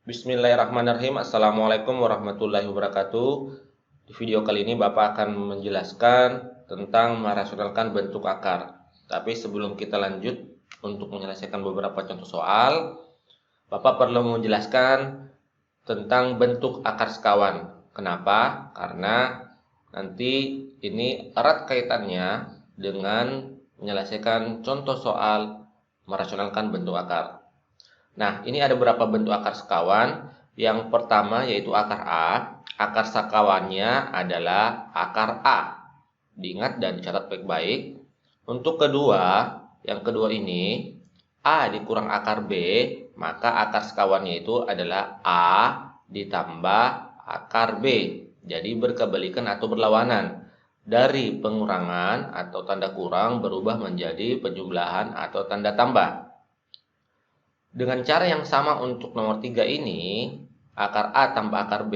Bismillahirrahmanirrahim. Assalamualaikum warahmatullahi wabarakatuh. Di video kali ini Bapak akan menjelaskan tentang merasionalkan bentuk akar. Tapi sebelum kita lanjut untuk menyelesaikan beberapa contoh soal, Bapak perlu menjelaskan tentang bentuk akar sekawan. Kenapa? Karena nanti ini erat kaitannya dengan menyelesaikan contoh soal merasionalkan bentuk akar. Nah, ini ada beberapa bentuk akar sekawan. Yang pertama yaitu akar A. Akar sekawannya adalah akar A. Diingat dan dicatat baik-baik. Untuk yang kedua ini, A dikurang akar B, maka akar sekawannya itu adalah A ditambah akar B. Jadi berkebalikan atau berlawanan. Dari pengurangan atau tanda kurang berubah menjadi penjumlahan atau tanda tambah. Dengan cara yang sama untuk nomor 3 ini, akar A tambah akar B,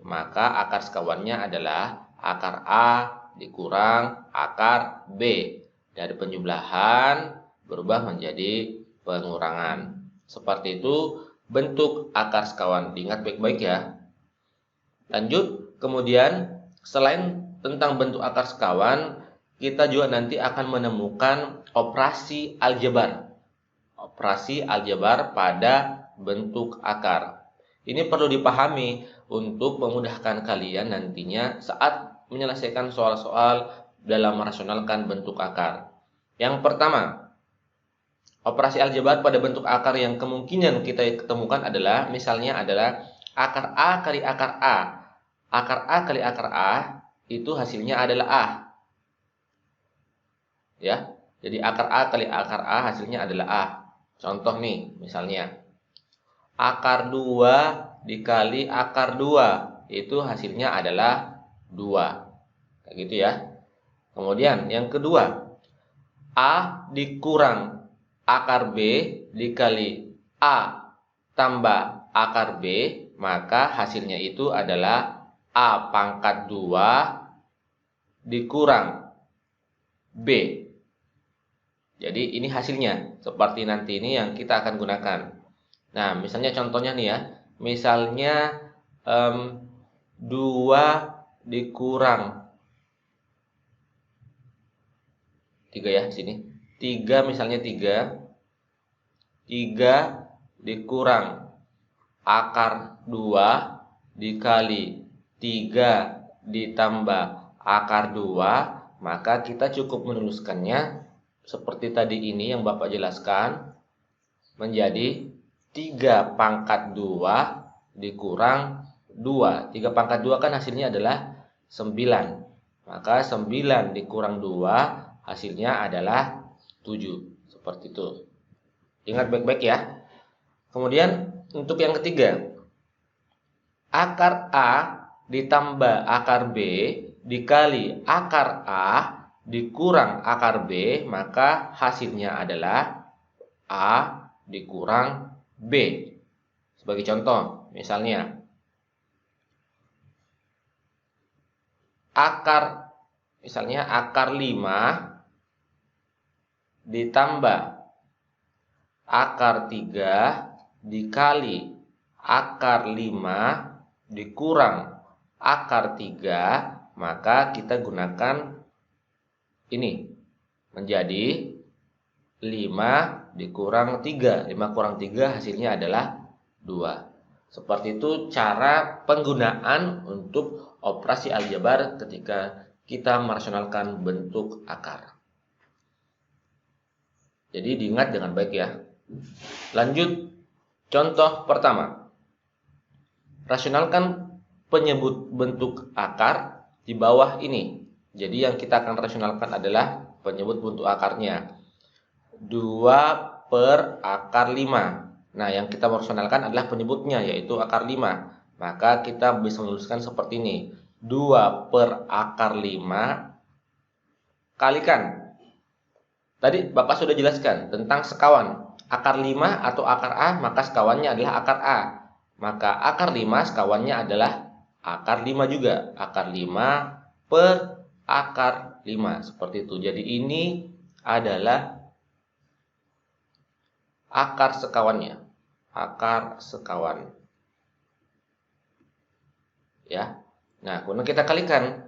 maka akar sekawannya adalah akar A dikurang akar B. Dari penjumlahan berubah menjadi pengurangan. Seperti itu bentuk akar sekawan. Diingat baik-baik ya. Lanjut, kemudian selain tentang bentuk akar sekawan, kita juga nanti akan menemukan operasi aljabar. Operasi aljabar pada bentuk akar. Ini perlu dipahami untuk memudahkan kalian nantinya saat menyelesaikan soal-soal dalam merasionalkan bentuk akar. Yang pertama, operasi aljabar pada bentuk akar yang kemungkinan kita ketemukan adalah, misalnya adalah akar A kali akar A. Akar A kali akar A itu hasilnya adalah A. Ya, jadi akar A kali akar A hasilnya adalah A. Contoh nih, misalnya akar 2 dikali akar 2 itu hasilnya adalah 2. Kayak gitu ya. Kemudian yang kedua, A dikurang akar B dikali A tambah akar B, maka hasilnya itu adalah A pangkat 2 dikurang B. Jadi ini hasilnya, seperti nanti ini yang kita akan gunakan. Nah, misalnya contohnya nih ya, misalnya 2 dikurang 3 ya, sini. 3 misalnya 3 dikurang akar 2 dikali 3 ditambah akar 2, maka kita cukup menuliskannya seperti tadi ini yang Bapak jelaskan, menjadi 3 pangkat 2 dikurang 2. 3 pangkat 2 kan hasilnya adalah 9. Maka 9 dikurang 2 hasilnya adalah 7. Seperti itu. Ingat baik-baik ya. Kemudian untuk yang ketiga, akar A ditambah akar B dikali akar A dikurang akar B, maka hasilnya adalah A dikurang B. Sebagai contoh, misalnya akar 5 ditambah akar 3 dikali akar 5 dikurang akar 3, maka kita gunakan ini menjadi 5 dikurang 3. 5 kurang 3 hasilnya adalah 2. Seperti itu cara penggunaan untuk operasi aljabar ketika kita merasionalkan bentuk akar. Jadi diingat dengan baik ya. Lanjut, contoh pertama. Rasionalkan penyebut bentuk akar di bawah ini. Jadi yang kita akan rasionalkan adalah penyebut bentuk akarnya. 2 per akar 5. Nah, yang kita rasionalkan adalah penyebutnya, yaitu akar 5. Maka kita bisa menuliskan seperti ini. 2 per akar 5 kalikan. Tadi Bapak sudah jelaskan tentang sekawan. Akar 5 atau akar A, maka sekawannya adalah akar A. Maka akar 5 sekawannya adalah akar 5 juga. Akar 5 per akar 5, seperti itu. Jadi ini adalah akar sekawannya. Akar sekawan. ya. Nah, kemudian kita kalikan.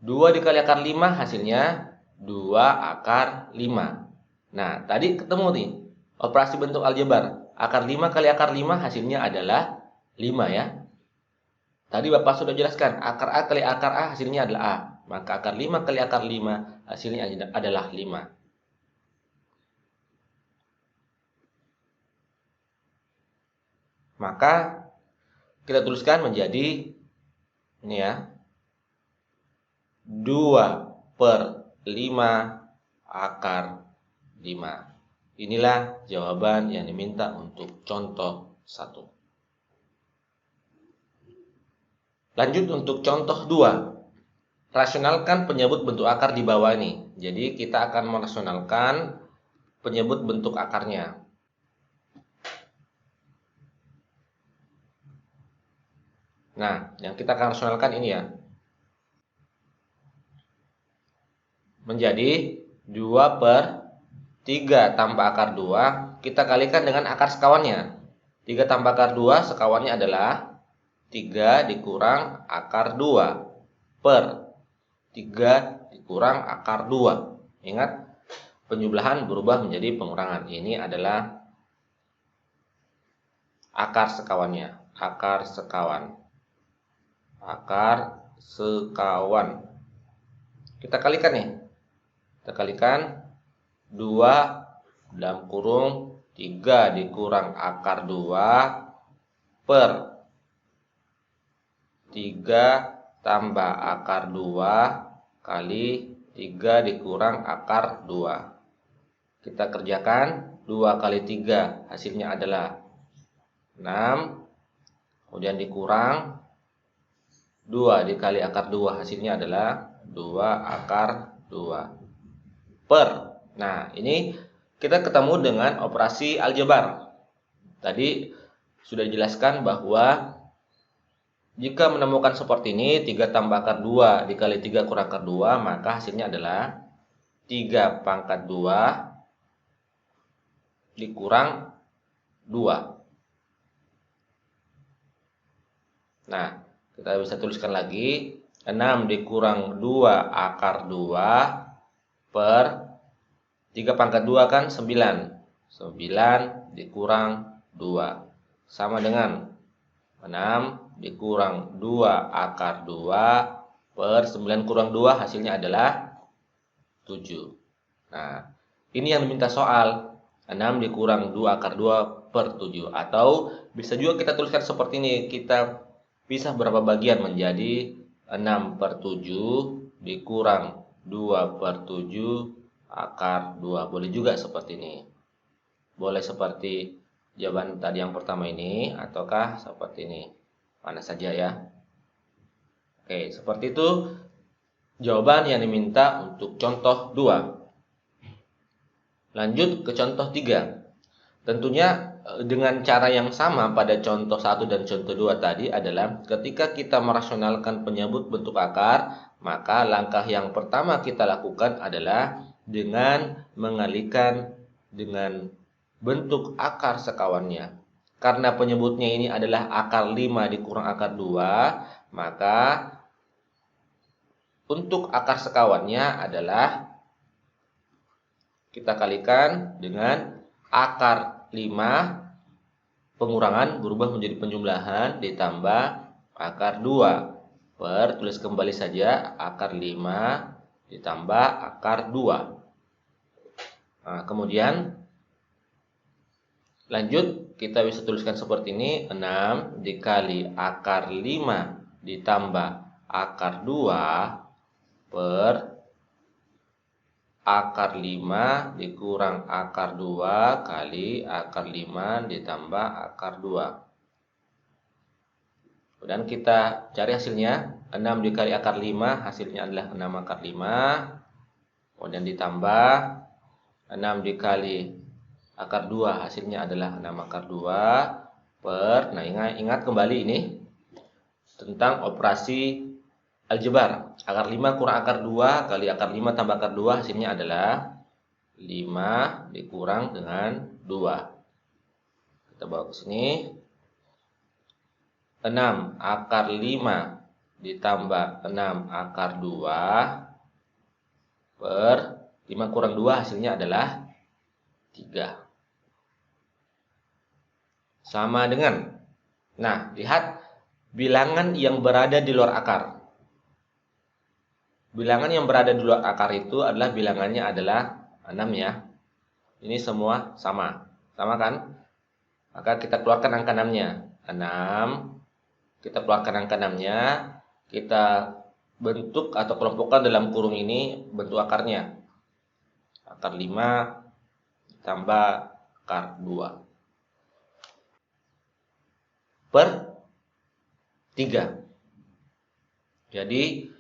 2 dikali akar 5 hasilnya 2 akar 5. Nah, tadi ketemu nih operasi bentuk aljabar. Akar 5 kali akar 5 hasilnya adalah 5 ya. Tadi Bapak sudah jelaskan, akar A kali akar A hasilnya adalah A. Maka akar 5 kali akar 5 hasilnya adalah 5. Maka kita tuliskan menjadi ini ya, 2/5 akar 5. Inilah jawaban yang diminta untuk contoh 1. Lanjut untuk contoh 2. Rasionalkan penyebut bentuk akar di bawah ini. Jadi kita akan merasionalkan penyebut bentuk akarnya. Nah, yang kita akan rasionalkan ini ya. Menjadi 2/3 tambah akar 2, kita kalikan dengan akar sekawannya. 3 tambah akar 2 sekawannya adalah 3 dikurang akar 2 per 3 dikurang akar 2. Ingat, penjumlahan berubah menjadi pengurangan. Ini adalah akar sekawannya. Akar sekawan. Akar sekawan. Kita kalikan nih. Kita kalikan 2 dalam kurung 3 dikurang akar 2 per 3 tambah akar 2 kali 3 dikurang akar 2. Kita kerjakan 2 kali 3 hasilnya adalah 6. Kemudian dikurang 2 dikali akar 2 hasilnya adalah 2 akar 2 per. Nah, ini kita ketemu dengan operasi aljabar. Tadi sudah dijelaskan bahwa jika menemukan seperti ini, 3 tambah akar 2 dikali 3 kurang akar 2, maka hasilnya adalah 3 pangkat 2 dikurang 2. Nah, kita bisa tuliskan lagi 6 dikurang 2 akar 2 per 3 pangkat 2 kan 9. 9 dikurang 2 sama dengan 6 dikurang 2 akar 2 per 9 kurang 2 hasilnya adalah 7. Nah, ini yang diminta soal. 6 dikurang 2 akar 2 per 7. Atau bisa juga kita tuliskan seperti ini. Kita pisah berapa bagian menjadi 6/7 dikurang 2/7 akar 2. Boleh juga seperti ini. Boleh seperti jawaban tadi yang pertama ini, ataukah seperti ini. Mana saja ya. Oke, seperti itu jawaban yang diminta untuk contoh 2. Lanjut ke contoh 3. Tentunya dengan cara yang sama pada contoh 1 dan contoh 2 tadi adalah ketika kita merasionalkan penyebut bentuk akar, maka langkah yang pertama kita lakukan adalah dengan mengalihkan dengan bentuk akar sekawannya. Karena penyebutnya ini adalah akar 5 dikurang akar 2, maka untuk akar sekawannya adalah kita kalikan dengan akar 5, pengurangan berubah menjadi penjumlahan ditambah akar 2 per, tulis kembali saja, akar 5 ditambah akar 2. Nah, kemudian lanjut kita bisa tuliskan seperti ini, 6 dikali akar 5 ditambah akar 2 per akar 5 dikurang akar 2 kali akar 5 ditambah akar 2. Kemudian kita cari hasilnya. 6 dikali akar 5 hasilnya adalah 6 akar 5. Kemudian ditambah 6 dikali akar 2 hasilnya adalah 6 akar 2 per. Nah, ingat kembali ini tentang operasi aljabar. Akar 5 kurang akar 2 kali akar 5 tambah akar 2 hasilnya adalah 5 dikurang dengan 2. Kita bawa ke sini. 6 akar 5 ditambah 6 akar 2 per 5 kurang 2 hasilnya adalah 3. Sama dengan, nah lihat bilangan yang berada di luar akar. Bilangan yang berada di luar akar itu adalah bilangannya adalah 6 ya. Ini semua sama, sama kan? Maka kita keluarkan angka 6-nya. 6, kita keluarkan angka 6-nya, kita bentuk atau kelompokkan dalam kurung ini bentuk akarnya. Akar 5 tambah akar 2 per 3. Jadi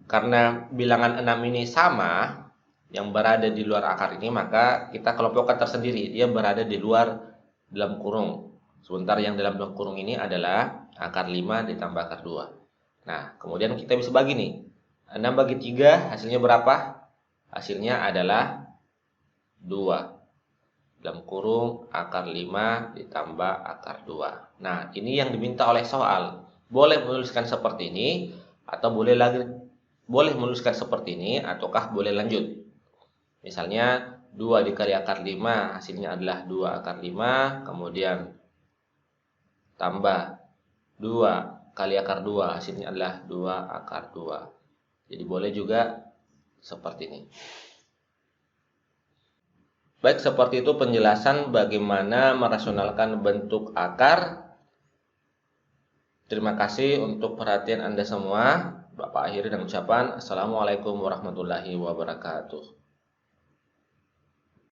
karena bilangan 6 ini sama yang berada di luar akar ini, maka kita kelompokkan tersendiri, dia berada di luar dalam kurung. Sementara yang dalam kurung ini adalah akar 5 ditambah akar 2. Nah, kemudian kita bisa bagi nih. 6 bagi 3 hasilnya berapa? Hasilnya adalah 2. Dalam kurung akar 5 ditambah akar 2. Nah, ini yang diminta oleh soal. Boleh menuliskan seperti ini atau boleh menuliskan seperti ini ataukah boleh lanjut. Misalnya 2 dikali akar 5 hasilnya adalah 2 akar 5, kemudian tambah 2 kali akar 2 hasilnya adalah 2 akar 2. Jadi boleh juga seperti ini. Baik, seperti itu penjelasan bagaimana merasionalkan bentuk akar. Terima kasih untuk perhatian Anda semua. Bapak akhiri dengan ucapan Assalamualaikum warahmatullahi wabarakatuh.